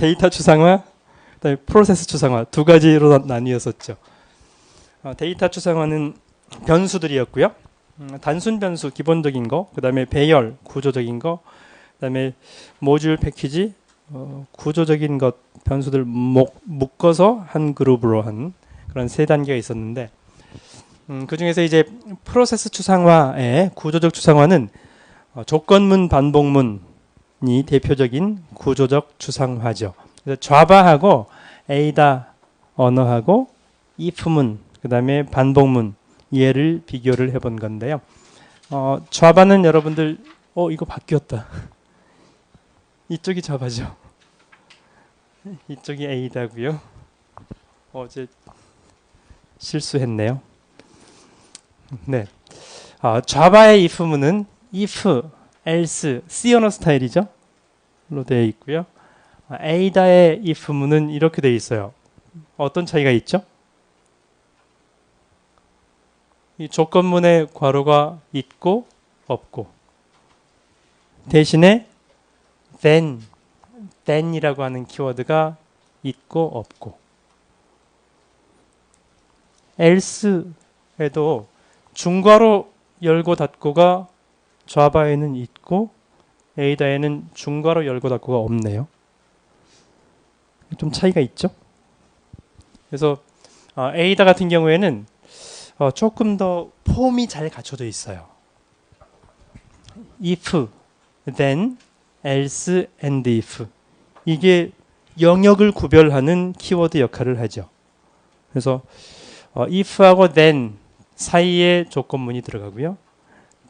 데이터 추상화, 그다음에 프로세스 추상화 두 가지로 나뉘었었죠. 데이터 추상화는 변수들이었고요. 단순 변수 기본적인 거, 그다음에 배열 구조적인 거, 그다음에 모듈 패키지 구조적인 것 변수들 묶어서 한 그룹으로 한 그런 세 단계가 있었는데 그 중에서 이제 프로세스 추상화의 구조적 추상화는 조건문 반복문이 대표적인 구조적 추상화죠. 그래서 자바하고 에이다 언어하고 if문 그다음에 반복문 얘를 비교를 해본 건데요. 자바는 여러분들 이거 바뀌었다. 이쪽이 자바죠. 이쪽이 에이다고요. 어제 실수했네요. 네. 자바의 if문은 if, else, C 언어 스타일이죠. 로 되어 있고요. 에이다의 if문은 이렇게 되어 있어요. 어떤 차이가 있죠? 이 조건문에 괄호가 있고 없고 대신에 then이라고 하는 키워드가 있고 없고 else에도 중괄호 열고 닫고가 자바에는 있고 에이다에는 중괄호 열고 닫고가 없네요. 좀 차이가 있죠? 그래서 에이다 같은 경우에는 조금 더 폼이 잘 갖춰져 있어요. if, then, else, and if 이게 영역을 구별하는 키워드 역할을 하죠. 그래서 if하고 then 사이에 조건문이 들어가고요.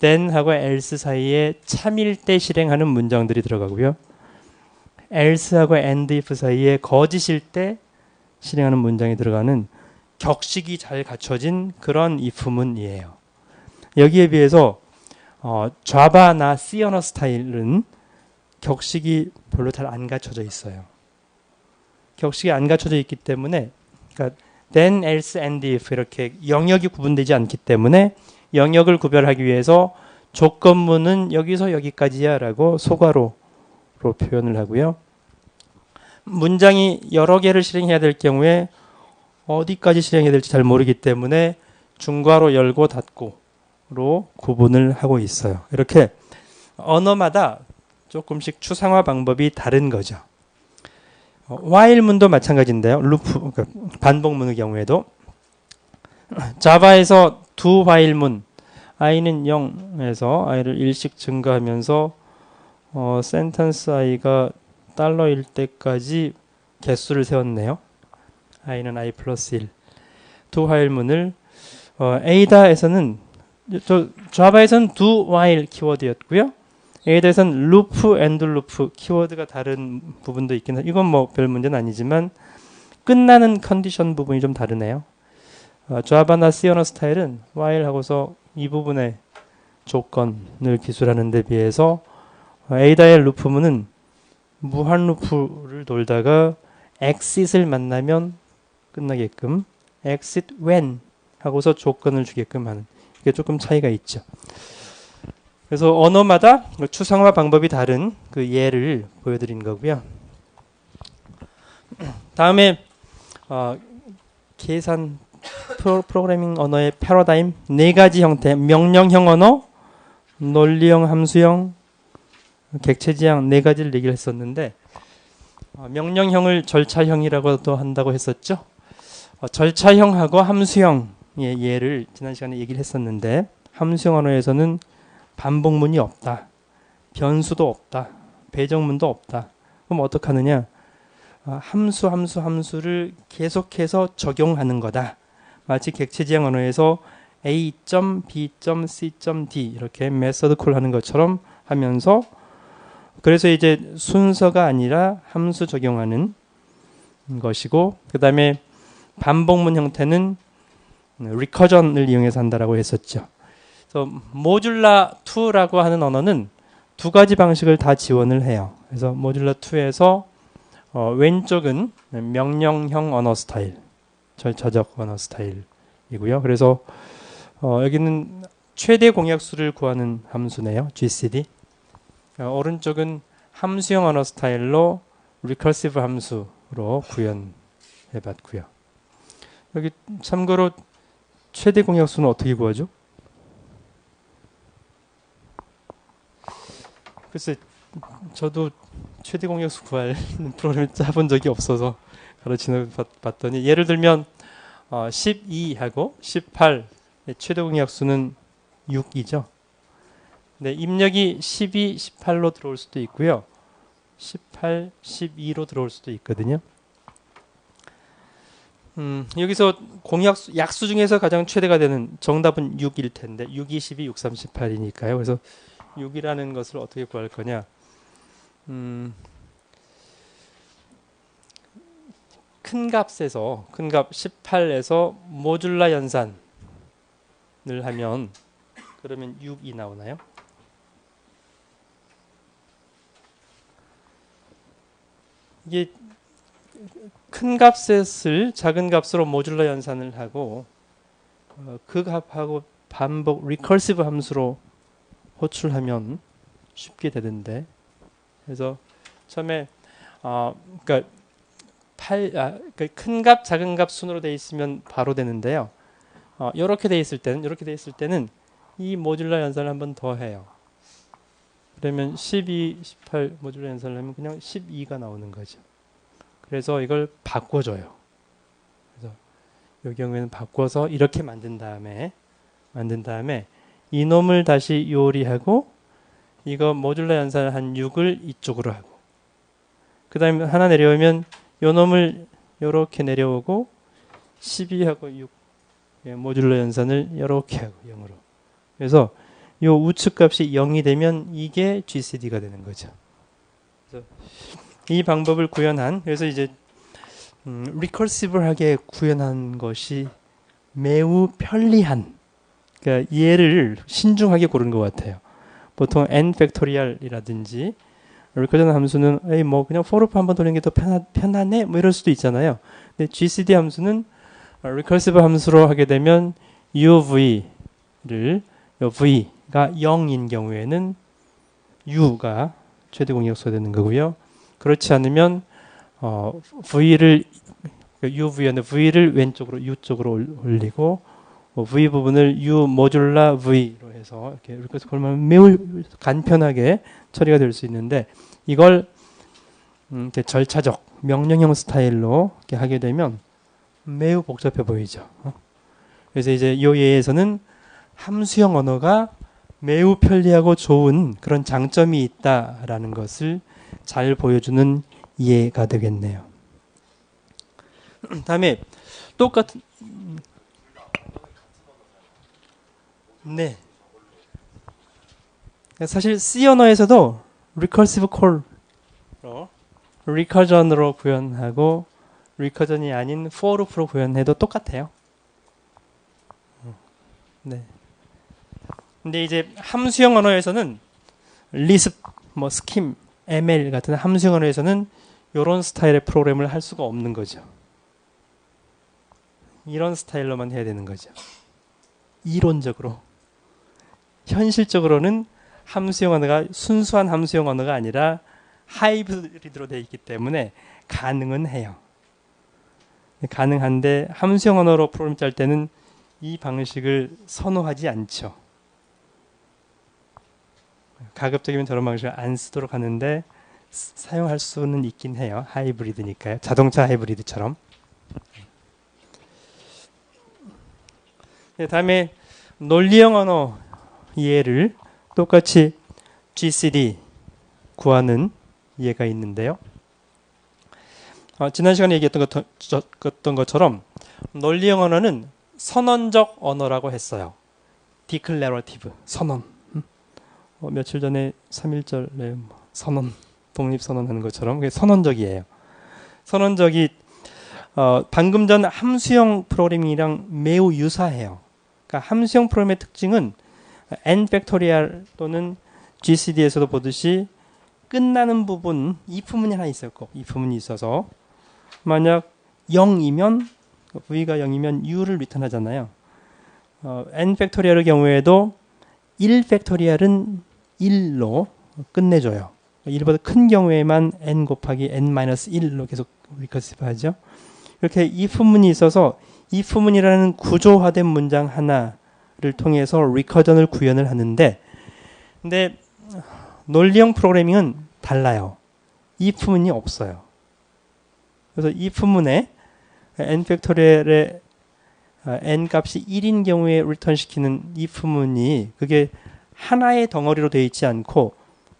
then하고 else 사이에 참일 때 실행하는 문장들이 들어가고요. else하고 and if 사이에 거짓일 때 실행하는 문장이 들어가는 격식이 잘 갖춰진 그런 if문이에요. 여기에 비해서 자바나 C 언어 스타일은 격식이 별로 잘 안 갖춰져 있어요. 격식이 안 갖춰져 있기 때문에 그러니까 then, else, and if 이렇게 영역이 구분되지 않기 때문에 영역을 구별하기 위해서 조건문은 여기서 여기까지야 라고 소괄호로 표현을 하고요. 문장이 여러 개를 실행해야 될 경우에 어디까지 실행해야 될지 잘 모르기 때문에 중괄호 열고 닫고로 구분을 하고 있어요. 이렇게 언어마다 조금씩 추상화 방법이 다른 거죠. while문도 마찬가지인데요. 루프, 그러니까 반복문의 경우에도 자바에서 두 while문 i는 0에서 i를 1씩 증가하면서 센텐스 i가 $1일 때까지 개수를 세웠네요. i는 i 플러스 1. 두 while문을 에이다에서는 자바에서는 두 while 키워드였고요. 에이다에서는 루프, 엔드 루프 키워드가 다른 부분도 있긴 해요. 이건 뭐 별 문제는 아니지만 끝나는 컨디션 부분이 좀 다르네요. 자바나 C 언어 스타일은 while 하고서 이 부분의 조건을 기술하는 데 비해서 에이다의 루프문은 무한 루프를 돌다가 exit을 만나면 끝나게끔 exit when 하고서 조건을 주게끔 하는 이게 조금 차이가 있죠. 그래서 언어마다 추상화 방법이 다른 그 예를 보여드린 거고요. 다음에 계산 프로그래밍 언어의 패러다임 네 가지 형태 명령형 언어, 논리형, 함수형, 객체지향 네 가지를 얘기를 했었는데 명령형을 절차형이라고도 한다고 했었죠. 절차형하고 함수형의 예를 지난 시간에 얘기를 했었는데 함수형 언어에서는 반복문이 없다. 변수도 없다. 배정문도 없다. 그럼 어떡하느냐? 함수를 계속해서 적용하는 거다. 마치 객체지향 언어에서 A, B, C, D 이렇게 메서드 콜 하는 것처럼 하면서 그래서 이제 순서가 아니라 함수 적용하는 것이고 그 다음에 반복문 형태는 리커전을 이용해서 한다라고 했었죠. 그래서 모듈라 2라고 하는 언어는 두 가지 방식을 다 지원을 해요. 그래서 모듈라 2에서 왼쪽은 명령형 언어 스타일, 절차적 언어 스타일이고요. 그래서 여기는 최대 공약수를 구하는 함수네요. GCD. 오른쪽은 함수형 언어 스타일로 리커시브 함수로 구현해 봤고요. 여기 참고로 최대 공약수는 어떻게 구하죠? 글쎄, 저도 최대 공약수 구할 프로그램을 짜본 적이 없어서 가르쳐 봤더니, 예를 들면 12하고 18의 최대 공약수는 6이죠. 네, 입력이 12, 18로 들어올 수도 있고요. 18, 12로 들어올 수도 있거든요. 여기서 공약수, 약수 중에서 가장 최대가 되는 정답은 6일 텐데 6, 22, 6, 3, 18이니까요. 그래서 6이라는 것을 어떻게 구할 거냐. 큰 값 18에서 모듈라 연산을 하면 그러면 6이 나오나요? 이게 큰 값을 작은 값으로 모듈라 연산을 하고 그 값하고 반복 리커시브 함수로 호출하면 쉽게 되던데. 그래서 처음에 그러니까 큰 값, 작은 값 순으로 돼 있으면 바로 되는데요. 이렇게 돼 있을 때는 이 모듈라 연산을 한번 더 해요. 그러면 12, 18 모듈라 연산을 하면 그냥 12가 나오는 거죠. 그래서 이걸 바꿔줘요. 그래서 이 경우에는 바꿔서 이렇게 만든 다음에 이놈을 다시 요리하고 이거 모듈라 연산을 한 6을 이쪽으로 하고 그 다음에 하나 내려오면 요 놈을 이렇게 내려오고 12하고 6 모듈라 연산을 이렇게 하고 0으로. 그래서 요 우측 값이 0이 되면 이게 GCD가 되는 거죠. 그래서 이 방법을 구현한, 그래서 이제 리커시브하게 구현한 것이 매우 편리한, 그러니까 얘를 신중하게 고른 것 같아요. 보통 n 팩토리얼이라든지 리커전 함수는 에이 뭐 그냥 for loop 한번 돌리는 게 더 편하네 뭐 이럴 수도 있잖아요. 근데 GCD 함수는 리커시브 함수로 하게 되면 UV를 V가 0인 경우에는 U가 최대 공약수가 되는 거고요. 그렇지 않으면 V를 UV였는데 V를 왼쪽으로 U 쪽으로 올리고 V 부분을 U 모듈라 V로 해서 이렇게 그러면 매우 간편하게 처리가 될 수 있는데 이걸 이렇게 절차적 명령형 스타일로 이렇게 하게 되면 매우 복잡해 보이죠. 그래서 이제 이 예에서는 함수형 언어가 매우 편리하고 좋은 그런 장점이 있다라는 것을 잘 보여주는 예가 되겠네요. 다음에 똑같은 네. 사실 C 언어에서도 recursive call로 recursion으로 구현하고 recursion이 아닌 for loop로 구현해도 똑같아요. 네. 근데 이제 함수형 언어에서는 Lisp, 뭐 Scheme, ML 같은 함수형 언어에서는 이런 스타일의 프로그램을 할 수가 없는 거죠. 이런 스타일로만 해야 되는 거죠. 이론적으로. 현실적으로는 함수형 언어가 순수한 함수형 언어가 아니라 하이브리드로 되어 있기 때문에 가능은 해요. 가능한데 함수형 언어로 프로그램 짤 때는 이 방식을 선호하지 않죠. 가급적이면 저런 방식을 안 쓰도록 하는데 사용할 수는 있긴 해요. 하이브리드니까요. 자동차 하이브리드처럼. 네, 다음에 논리형 언어 이해를 똑같이 GCD 구하는 이해가 있는데요. 지난 시간에 얘기했던 것처럼 논리형 언어는 선언적 언어라고 했어요. declarative, 선언. 며칠 전에 3.1절 선언, 독립선언하는 것처럼 그게 선언적이에요. 선언적이 방금 전 함수형 프로그래밍이랑 매우 유사해요. 그러니까 함수형 프로그램의 특징은 n 팩토리얼 또는 GCD에서도 보듯이 끝나는 부분 if문이 하나 있을 거. if문이 있어서 만약 0이면 v가 0이면 u를 리턴하잖아요. n 팩토리얼의 경우에도 1 팩토리얼은 1로 끝내줘요. 1보다 큰 경우에만 n 곱하기 n-1로 계속 리커시브 하죠. 이렇게 if문이 있어서 if문이라는 구조화된 문장 하나를 통해서 리커전을 구현을 하는데, 근데 논리형 프로그래밍은 달라요. if문이 없어요. 그래서 if문에 n 팩토리얼의 n 값이 1인 경우에 리턴 시키는 if문이 그게 하나의 덩어리로 되어 있지 않고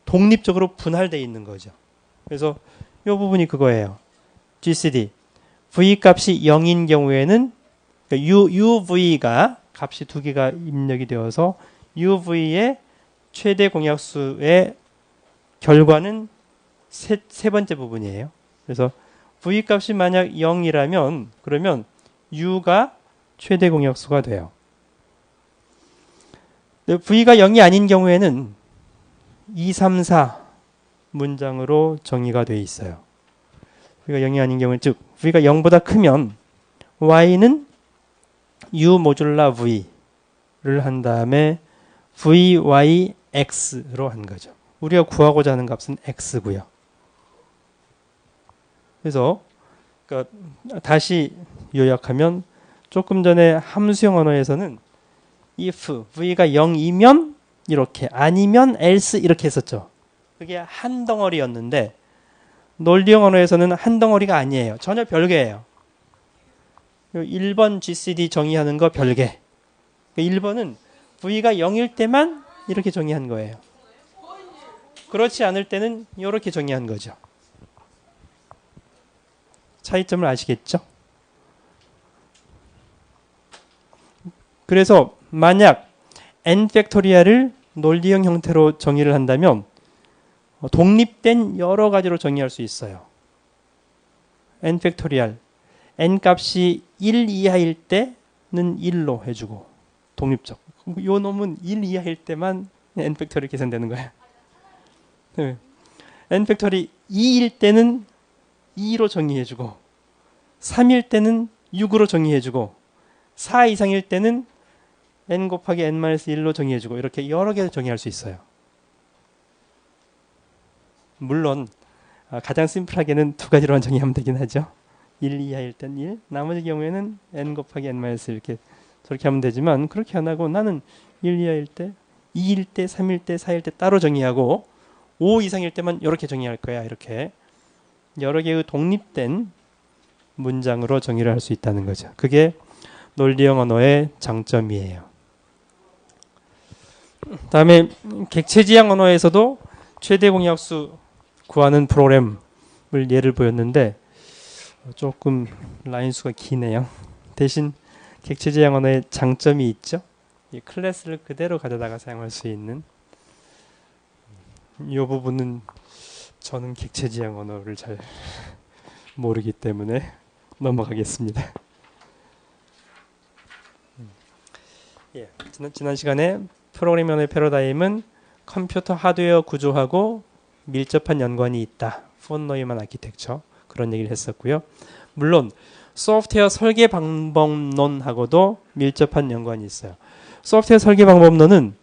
독립적으로 분할되어 있는 거죠. 그래서 이 부분이 그거예요. GCD v 값이 0인 경우에는 UV가 값이 두 개가 입력이 되어서 UV의 최대 공약수의 결과는 세 번째 부분이에요. 그래서 v 값이 만약 0이라면 그러면 u가 최대 공약수가 돼요. v가 0이 아닌 경우에는 2, 3, 4 문장으로 정의가 되어 있어요. v가 0이 아닌 경우는 즉 v가 0보다 크면 y는 u 모듈라 v를 한 다음에 vyx로 한 거죠. 우리가 구하고자 하는 값은 x고요. 그래서 그러니까 다시 요약하면 조금 전에 함수형 언어에서는 if v가 0이면 이렇게 아니면 else 이렇게 했었죠. 그게 한 덩어리였는데 논리형 언어에서는 한 덩어리가 아니에요. 전혀 별개예요. 1번 GCD 정의하는 거 별개. 1번은 v가 0일 때만 이렇게 정의한 거예요. 그렇지 않을 때는 이렇게 정의한 거죠. 차이점을 아시겠죠? 그래서 만약 n 팩토리얼을 논리형 형태로 정의를 한다면 독립된 여러 가지로 정의할 수 있어요. n 팩토리얼 n 값이 1 이하일 때는 1로 해주고 독립적. 요 놈은 1 이하일 때만 n 팩토리얼 계산되는 거예요. 네. n 팩토리 2일 때는 2로 정의해주고 3일 때는 6으로 정의해주고 4 이상일 때는 n 곱하기 n-1로 정의해주고 이렇게 여러 개를 정의할 수 있어요. 물론 가장 심플하게는 두 가지로만 정의하면 되긴 하죠. 1 이하일 땐 1, 나머지 경우에는 n 곱하기 n-1 이렇게 저렇게 하면 되지만 그렇게 안 하고 나는 1 이하일 때, 2일 때, 3일 때, 4일 때 따로 정의하고 5 이상일 때만 이렇게 정의할 거야. 이렇게 여러 개의 독립된 문장으로 정의를 할 수 있다는 거죠. 그게 논리형 언어의 장점이에요. 다음에 객체지향 언어에서도 최대 공약수 구하는 프로그램을 예를 보였는데 조금 라인 수가 기네요. 대신 객체지향 언어의 장점이 있죠. 이 클래스를 그대로 가져다가 사용할 수 있는 이 부분은 저는 객체지향 언어를 잘 모르기 때문에 넘어가겠습니다. 예, 지난 시간에 프로그래밍 언어의 패러다임은 컴퓨터 하드웨어 구조하고 밀접한 연관이 있다. 폰 노이만 아키텍처 그런 얘기를 했었고요. 물론 소프트웨어 설계 방법론하고도 밀접한 연관이 있어요. 소프트웨어 설계 방법론은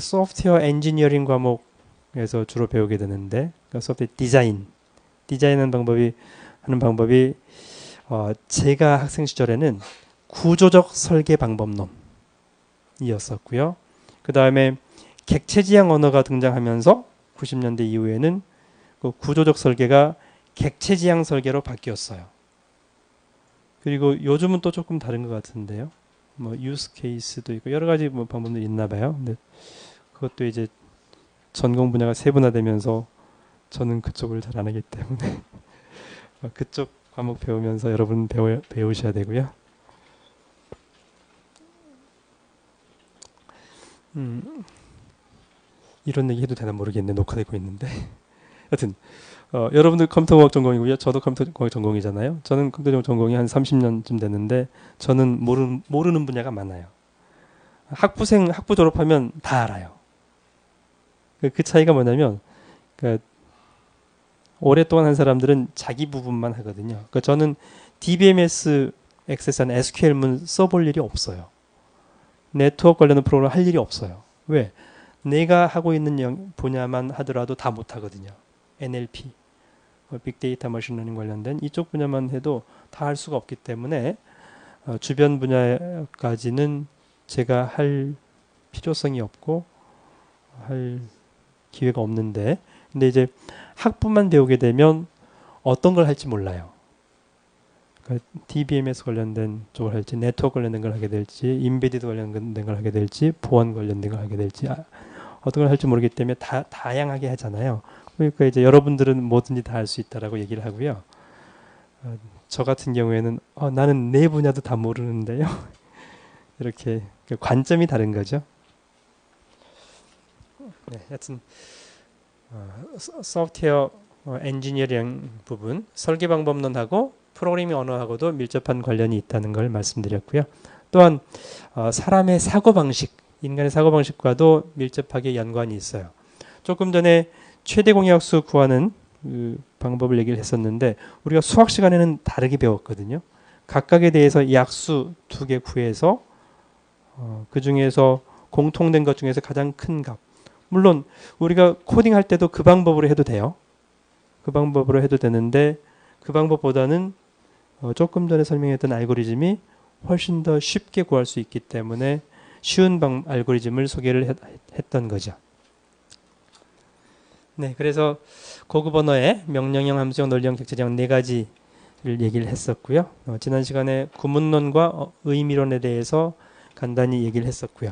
소프트웨어 엔지니어링 과목에서 주로 배우게 되는데 그러니까 소프트웨어 디자인하는 방법이 제가 학생 시절에는 구조적 설계 방법론이었었고요. 그 다음에 객체지향 언어가 등장하면서 90년대 이후에는 그 구조적 설계가 객체지향 설계로 바뀌었어요. 그리고 요즘은 또 조금 다른 것 같은데요. 뭐 유스 케이스도 있고 여러 가지 뭐 방법들이 있나 봐요. 근데 그것도 이제 전공 분야가 세분화되면서 저는 그쪽을 잘 안 하기 때문에 그쪽 과목 배우면서 여러분 배우셔야 되고요. 이런 얘기 해도 되나 모르겠네. 녹화되고 있는데. 하여튼 여러분들 컴퓨터공학 전공이고요. 저도 컴퓨터공학 전공이잖아요. 저는 컴퓨터공학 전공이 한 30년쯤 됐는데 저는 모르는 분야가 많아요. 학부 졸업하면 다 알아요. 그 차이가 뭐냐면 그러니까 오랫동안 한 사람들은 자기 부분만 하거든요. 그러니까 저는 DBMS 액세스한 SQL문 써볼 일이 없어요. 네트워크 관련된 프로그램 할 일이 없어요. 왜? 내가 하고 있는 분야만 하더라도 다 못하거든요. NLP, 빅데이터 머신러닝 관련된 이쪽 분야만 해도 다 할 수가 없기 때문에 주변 분야까지는 제가 할 필요성이 없고 할 기회가 없는데, 근데 이제 학부만 배우게 되면 어떤 걸 할지 몰라요. 그러니까 DBMS 관련된 쪽을 할지, 네트워크 관련된 걸 하게 될지, 인베디드 관련된 걸 하게 될지, 보안 관련된 걸 하게 될지, 어떤 걸 할지 모르기 때문에 다양하게 하잖아요. 그러니까 이제 여러분들은 뭐든지 다 할 수 있다라고 얘기를 하고요. 저 같은 경우에는 나는 내 분야도 다 모르는데요. 이렇게 관점이 다른 거죠. 네, 하여튼 소프트웨어 엔지니어링 부분, 설계 방법론하고 프로그래밍 언어하고도 밀접한 관련이 있다는 걸 말씀드렸고요. 또한 사람의 사고방식, 인간의 사고방식과도 밀접하게 연관이 있어요. 조금 전에 최대 공약수 구하는 그 방법을 얘기를 했었는데, 우리가 수학 시간에는 다르게 배웠거든요. 각각에 대해서 약수 2개 구해서 그 중에서 공통된 것 중에서 가장 큰 값, 물론 우리가 코딩할 때도 그 방법으로 해도 돼요. 그 방법으로 해도 되는데, 그 방법보다는 조금 전에 설명했던 알고리즘이 훨씬 더 쉽게 구할 수 있기 때문에 쉬운 알고리즘을 소개를 했던 거죠. 네, 그래서 고급 언어의 명령형, 함수형, 논리형, 격차형 4가지를 얘기를 했었고요. 지난 시간에 구문론과 의미론에 대해서 간단히 얘기를 했었고요.